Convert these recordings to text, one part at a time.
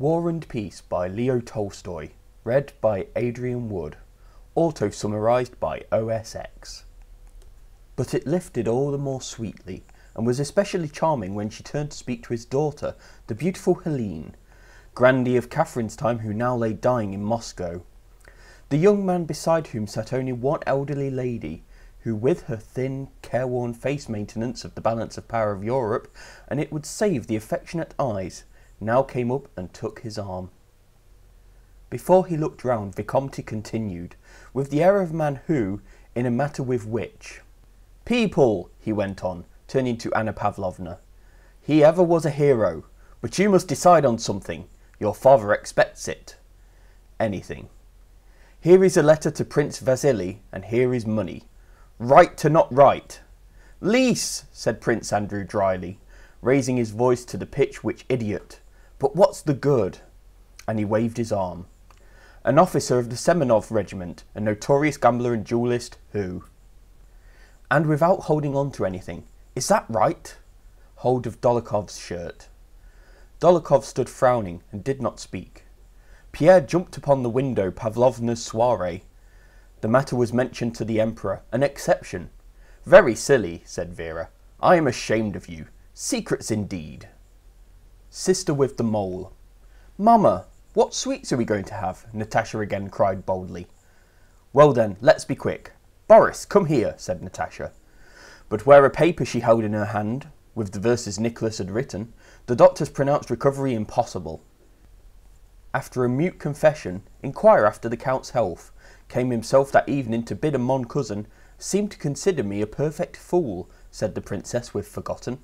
War and Peace by Leo Tolstoy, read by Adrian Wood, auto-summarised by OSX. But it lifted all the more sweetly, and was especially charming when she turned to speak to his daughter, the beautiful Helene, grandee of Catherine's time, who now lay dying in Moscow. The young man beside whom sat only one elderly lady, who with her thin, careworn face maintenance of the balance of power of Europe, and it would save the affectionate eyes, now came up and took his arm. Before he looked round, Vicomte continued, with the air of a man who, in a matter with which... "People," he went on, turning to Anna Pavlovna, "he ever was a hero, but you must decide on something. Your father expects it." "Anything." "Here is a letter to Prince Vasily, and here is money. Write to not write." "Lease," said Prince Andrew dryly, raising his voice to the pitch which idiot. "But what's the good?" And he waved his arm. "An officer of the Semenov regiment, a notorious gambler and duellist, who..." And without holding on to anything, "Is that right?" Hold of Dólokhov's shirt. Dólokhov stood frowning and did not speak. Pierre jumped upon the window Pavlovna's soirée. The matter was mentioned to the Emperor, an exception. "Very silly," said Vera. "I am ashamed of you. Secrets indeed." Sister with the mole. "Mamma, what sweets are we going to have?" Natasha again cried boldly. "Well then, let's be quick. Boris, come here," said Natasha. But where a paper she held in her hand, with the verses Nicholas had written, the doctors pronounced recovery impossible. After a mute confession, inquire after the Count's health, came himself that evening to bid a mon cousin, seemed to consider me a perfect fool, said the Princess with forgotten.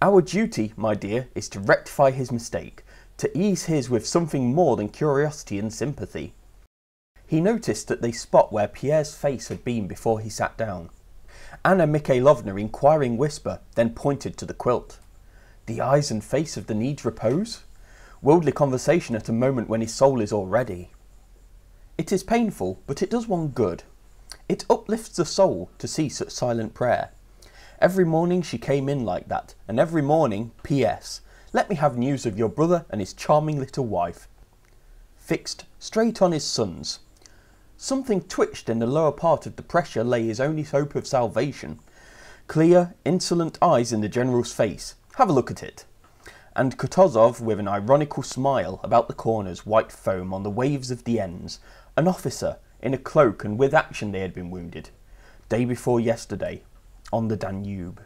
"Our duty, my dear, is to rectify his mistake, to ease his with something more than curiosity and sympathy." He noticed at the spot where Pierre's face had been before he sat down. Anna Mikhailovna, inquiring whisper, then pointed to the quilt. The eyes and face of the needs repose? Worldly conversation at a moment when his soul is all ready. It is painful, but it does one good. It uplifts the soul to see such silent prayer. Every morning she came in like that, and every morning, P.S. Let me have news of your brother and his charming little wife. Fixed straight on his sons. Something twitched in the lower part of the pressure lay his only hope of salvation. Clear, insolent eyes in the general's face. Have a look at it. And Kutuzov with an ironical smile about the corners, white foam on the waves of the ends. An officer, in a cloak and with action they had been wounded. Day before yesterday. On the Danube.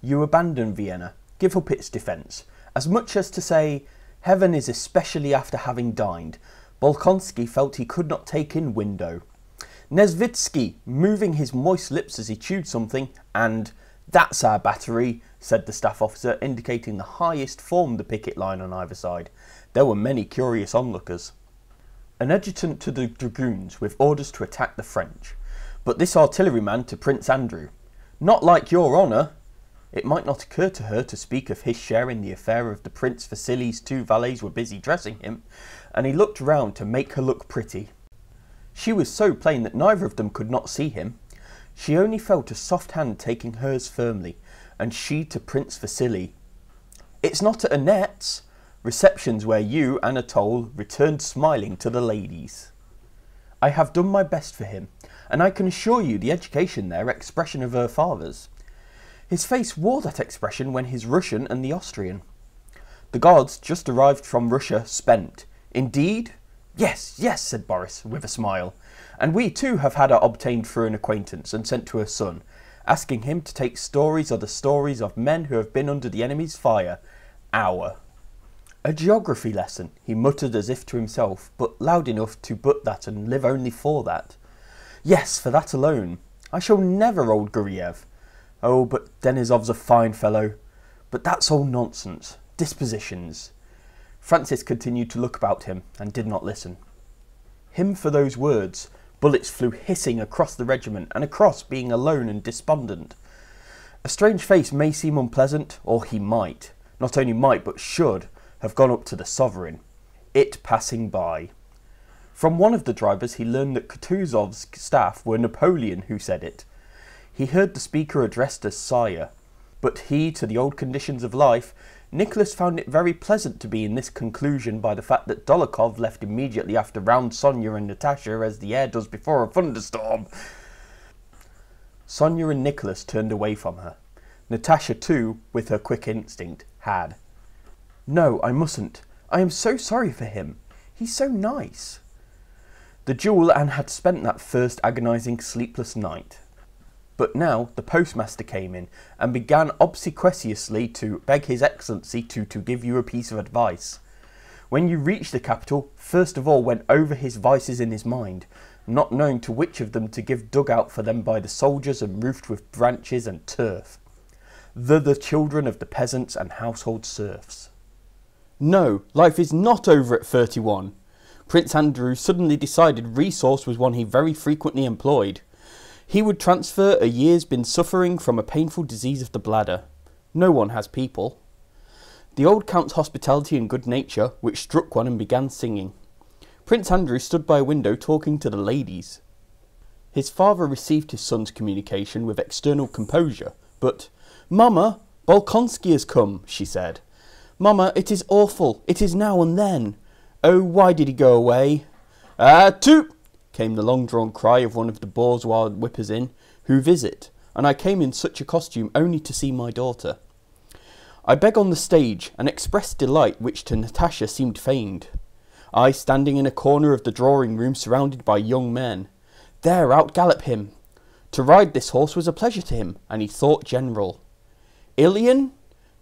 You abandon Vienna, give up its defence, as much as to say, heaven is especially after having dined. Bolkonsky felt he could not take in window. Nesvitsky, moving his moist lips as he chewed something, and "That's our battery," said the staff officer, indicating the highest formed the picket line on either side. There were many curious onlookers. An adjutant to the dragoons with orders to attack the French, but this artilleryman to Prince Andrew. "Not like your honour." It might not occur to her to speak of his share in the affair of the Prince Vasily's two valets were busy dressing him, and he looked round to make her look pretty. She was so plain that neither of them could not see him. She only felt a soft hand taking hers firmly, and she to Prince Vasily. "It's not at Annette's. Receptions where you, Anatole, returned smiling to the ladies." "I have done my best for him, and I can assure you the education there expression of her father's. His face wore that expression when his Russian and the Austrian. The gods just arrived from Russia spent. Indeed?" "Yes, yes," said Boris with a smile. "And we too have had her obtained through an acquaintance and sent to her son, asking him to take stories or the stories of men who have been under the enemy's fire. Our. A geography lesson," he muttered as if to himself, but loud enough to but that and live only for that. "Yes, for that alone. I shall never old Guriev. Oh, but Denisov's a fine fellow. But that's all nonsense. Dispositions." Francis continued to look about him and did not listen. Him for those words. Bullets flew hissing across the regiment and across being alone and despondent. A strange face may seem unpleasant, or he might, not only might but should, have gone up to the sovereign. It passing by. From one of the drivers he learned that Kutuzov's staff were Napoleon who said it. He heard the speaker addressed as sire, but he, to the old conditions of life, Nicholas found it very pleasant to be in this conclusion by the fact that Dolokhov left immediately after round Sonia and Natasha as the air does before a thunderstorm. Sonia and Nicholas turned away from her. Natasha too, with her quick instinct, had. "No, I mustn't. I am so sorry for him. He's so nice." The duel Anne had spent that first agonising sleepless night. But now the postmaster came in and began obsequiously to beg His Excellency to give you a piece of advice. When you reached the capital, first of all went over his vices in his mind, not knowing to which of them to give dugout for them by the soldiers and roofed with branches and turf. The children of the peasants and household serfs. No, life is not over at 31. Prince Andrew suddenly decided resource was one he very frequently employed. He would transfer a year's been suffering from a painful disease of the bladder. No one has people. The old Count's hospitality and good nature, which struck one and began singing. Prince Andrew stood by a window talking to the ladies. His father received his son's communication with external composure, but, "Mamma, Bolkonsky has come," she said. "Mamma, it is awful. It is now and then. Oh, why did he go away?" "Toot!" came the long-drawn cry of one of the bourgeois whippers-in, who visit, and I came in such a costume only to see my daughter. I beg on the stage, and expressed delight which to Natasha seemed feigned. I standing in a corner of the drawing-room surrounded by young men. There out-gallop him. To ride this horse was a pleasure to him, and he thought general. Ilian?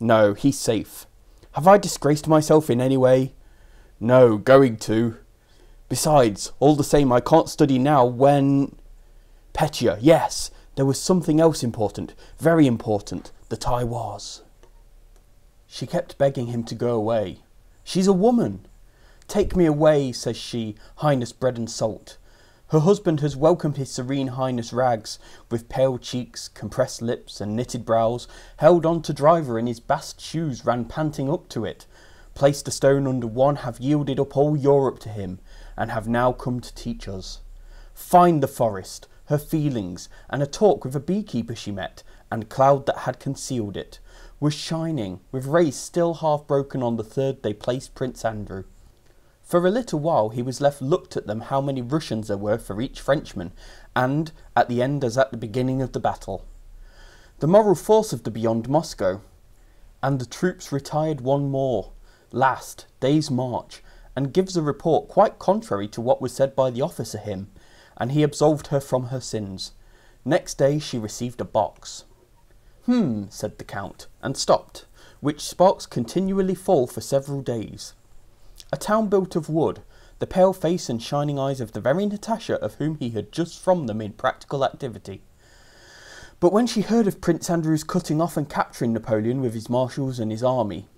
No, he's safe. Have I disgraced myself in any way? No, going to. Besides, all the same I can't study now when... Petya, yes, there was something else important, very important, that I was. She kept begging him to go away. She's a woman. Take me away, says she, Highness bread and salt. Her husband has welcomed his Serene Highness Rags, with pale cheeks, compressed lips, and knitted brows, held on to driver in his bast shoes, ran panting up to it, placed a stone under one, have yielded up all Europe to him, and have now come to teach us. Find the forest, her feelings, and a talk with a beekeeper she met, and cloud that had concealed it, was shining, with rays still half broken on the third they placed Prince Andrew. For a little while he was left looked at them how many Russians there were for each Frenchman, and at the end as at the beginning of the battle. The moral force of the beyond Moscow. And the troops retired one more, last, day's march, and gives a report quite contrary to what was said by the officer him, and he absolved her from her sins. Next day she received a box. Said the Count, and stopped, which sparks continually fall for several days. A town built of wood, the pale face and shining eyes of the very Natasha of whom he had just from them in practical activity. But when she heard of Prince Andrew's cutting off and capturing Napoleon with his marshals and his army,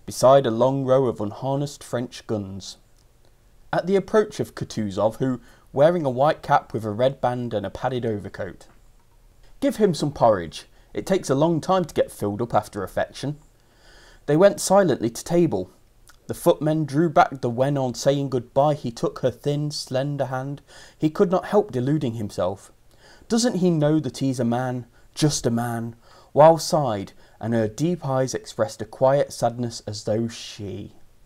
beside a long row of unharnessed French guns, at the approach of Kutuzov, who, wearing a white cap with a red band and a padded overcoat. Give him some porridge. It takes a long time to get filled up after affection. They went silently to table. The footmen drew back the when on saying goodbye he took her thin, slender hand. He could not help deluding himself. Doesn't he know that he's a man, just a man? While sighed, and her deep eyes expressed a quiet sadness as though she...